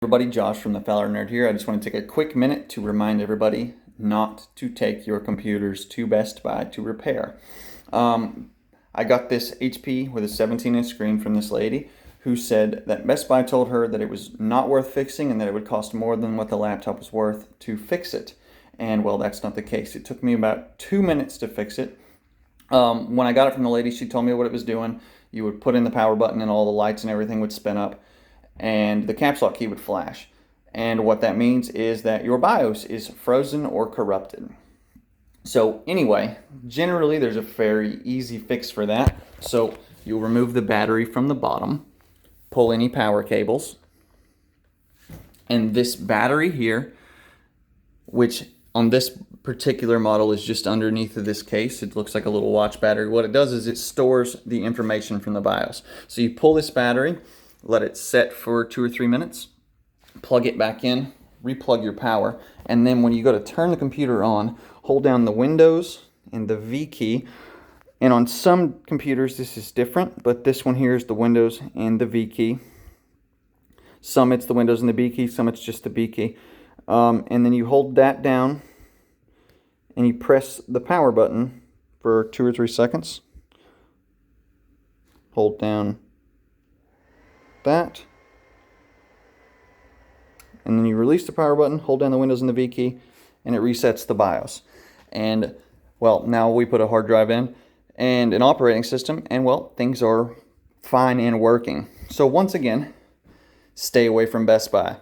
Everybody, Josh from TheFowlerNerd here. I just want to take a quick minute to remind everybody not to take your computers to Best Buy to repair. I got this HP with a 17-inch screen from this lady who said that Best Buy told her that it was not worth fixing and that it would cost more than what the laptop was worth to fix it. And well, that's not the case. It took me about 2 minutes to fix it. When I got it from the lady, she told me what it was doing. You would put in the power button and all the lights and everything would spin up, and the caps lock key would flash. And what that means is that your BIOS is frozen or corrupted. So anyway, generally there's a very easy fix for that. So you'll remove the battery from the bottom, pull any power cables, and this battery here, which on this particular model is just underneath of this case. It looks like a little watch battery. What it does is it stores the information from the BIOS. So you pull this battery, let it set for 2 or 3 minutes, plug it back in, replug your power, and then when you go to turn the computer on, hold down the Windows and the V key. And on some computers this is different, but this one here is the Windows and the V key. Some it's the Windows and the B key, some it's just the B key. And then you hold that down and you press the power button for 2 or 3 seconds. Hold down that, and then you release the power button, hold down the Windows and the V key, and it resets the BIOS. And well, now we put a hard drive in and an operating system, and well, things are fine and working. So once again, stay away from Best Buy.